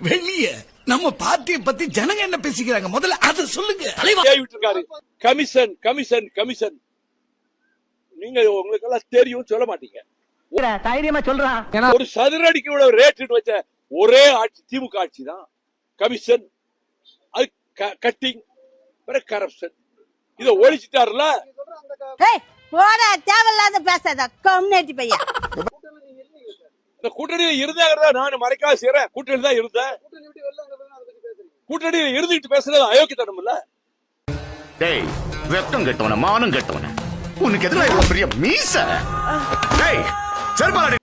வெளிய நம்ம பார்ட்டியை பத்தி ஜனங்க என்ன பேசிக்கிறாங்க முதல்ல அதை சொல்லுங்க. கமிஷன் கமிஷன் கமிஷன் நீங்க உங்களுக்கு எல்லாம் தெரியும் சொல்ல மாட்டீங்க. தைரியமா சொல்றான். ஒரு சதுரடிக்கு இவ்வளவு ரேட் வச்ச ஒரே ஆட்சி திமுக ஆட்சி தான். கமிஷன் அது கட்டிங் கரப்ஷன் இத ஒழிச்சிட்டாருல. தேவையில்லாத பேசாத கம்யூனிட்டி பையன். இந்த கூட்டணியில இருந்தாங்கிறத நான் மறைக்காத செய்யறேன். கூட்டணி தான் இருந்தேன். கூட்டணியில இருந்துட்டு பேசுறது அயோக்கியத்தனம் இல்ல. டேய் வெக்கம் கெட்டவன மானம் கெட்டவன உனக்கு எதிராக இவ்வளவு பெரிய மீச. டேய் செருப்பாடி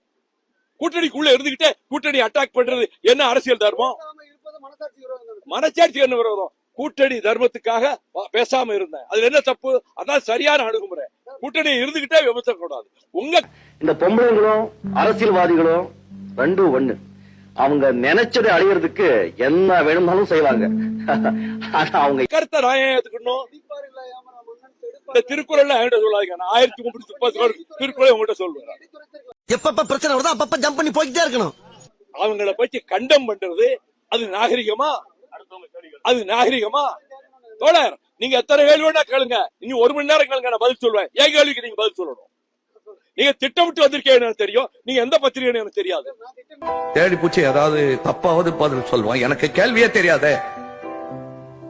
கூட்டணிக்குள்ள இருந்துகிட்டே கூட்டணி அட்டாக் பண்றது என்ன அரசியல் தர்மம்? மனசாட்சி என்ன விரோதம்? கூட்டணி தர்மத்துக்காக பேசாம இருந்தேன். அதுல என்ன தப்பு? அதான் சரியான அணுகுமுறை. கூட்டணி இருந்துகிட்டே விமர்சனம் கூடாது. உங்க இந்த பொம்பளைங்களும் அரசியல்வாதிகளும் ரெண்டும் ஒண்ணு. அவங்க நினைச்சதை அடையிறதுக்கு என்ன வேணும்னாலும் செய்வாங்க. அவங்க கருத்தை நான் ஏன் ஏத்துக்கணும்? இந்த திருக்குறள் என்கிட்ட சொல்லாதீங்க. நான் 1330 திருக்குறளை உங்ககிட்ட சொல்றேன். எப்பப்ப பிரச்சனை வருதோ அப்பப்ப ஜம்ப் பண்ணி போய்கிட்டே இருக்கணும். அவங்கள பத்தி கண்டம் பண்றது அது நாகரிகமா? அது நாகரிகமா? தோழர் நீங்க எத்தனை கேள்வி வேணா கேளுங்க. இன்னும் 1 மணி நேரம் கேளுங்க, நான் பதில் சொல்லுவேன். என் கேள்விக்கு நீங்க பதில் சொல்லணும். நீங்க திட்டமிட்டு வந்திருக்கீங்க தெரியும். நீங்க எந்த பத்திரிகை எனக்கு தெரியாது. தேடி பூச்சி ஏதாவது தப்பாவது பதில் சொல்லுவான். எனக்கு கேள்வியே தெரியாதே.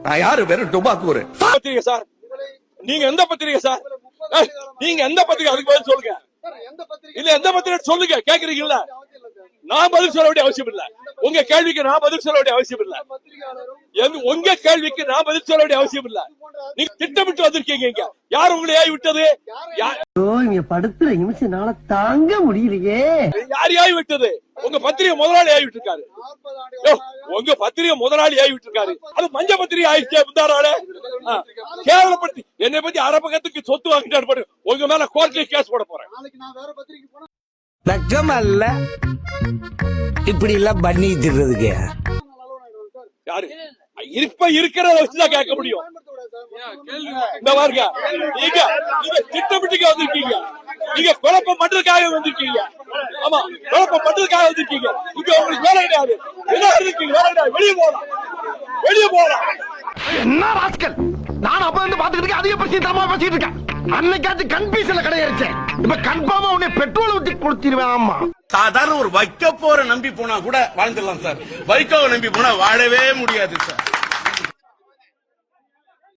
நான் யாரு? வெறும் டுபாக்கூர் பத்திரிகை சார். நீங்க எந்த பத்திரிகை சார்? நீங்க எந்த பத்திரிகை? அதுக்கு பதில் சொல்லுங்க. இல்ல எந்த பத்திரிகை சொல்லுங்க. கேக்குறீங்கல்ல, நான் பதில் சொல்ல வேண்டிய அவசியம் இல்ல. உங்க கேள்விக்கு நான் பதில் சொல்ல வேண்டிய அவசியம் இல்ல. உங்க கேள்விக்கு நான் பதில் சொல்ல வேண்டிய அவசியம் இல்ல. நீங்க திட்டமிட்டு வந்திருக்கீங்க. இங்க யார் உங்களை ஏவி விட்டது? படுத்துற நிமிஷம் தாங்க முடியலையே. யார் ஏவி விட்டது? உங்க பத்திரிகை முதலாளி ஏவி விட்டு இருக்காரு. உங்க பத்திரிகை முதலாளி ஏவி விட்டு இருக்காரு. அது மஞ்ச பத்திரிகை ஆயிடுச்சு. முந்தாரால கேவலப்படுத்தி என்னை பத்தி அரபகத்துக்கு சொத்து வாங்கிட்டாரு. உங்க மேல கோர்ட்ல கேஸ் போட போறேன். அல்ல இப்படி எல்லாம் பண்ணிட்டு இருக்கிறதுக்கு யாரு இப்ப இருக்கிறத வச்சுதான் கேட்க முடியும். இந்த பாருங்க, நீங்க திட்டமிட்டு வந்திருக்கீங்க. நீங்க குழப்பம் பண்றதுக்காக வந்திருக்கீங்க. ஆமா, குழப்பம் பண்றதுக்காக வந்திருக்கீங்க. இங்க உங்களுக்கு வேலை கிடையாது. என்ன இருக்கீங்க? வேலை கிடையாது. வெளியே போலாம், வெளியே போலாம். என்ன ராஸ்கல், நான் அப்ப வந்து பாத்துக்கிட்டு அதிக பிரச்சனை தரமா பேசிட்டு இருக்கேன். அன்னைக்காச்சும் கன்ஃபியூஷன்ல கிடையாது. இப்ப கன்ஃபார்மா உன்னை பெட்ரோல் ஊத்தி கொடுத்திருவேன். ஆமா, சாதாரண ஒரு வைக்க போற நம்பி போனா கூட வாழ்ந்துடலாம் சார். வைகோவை நம்பி போனா வாழவே முடியாது சார்.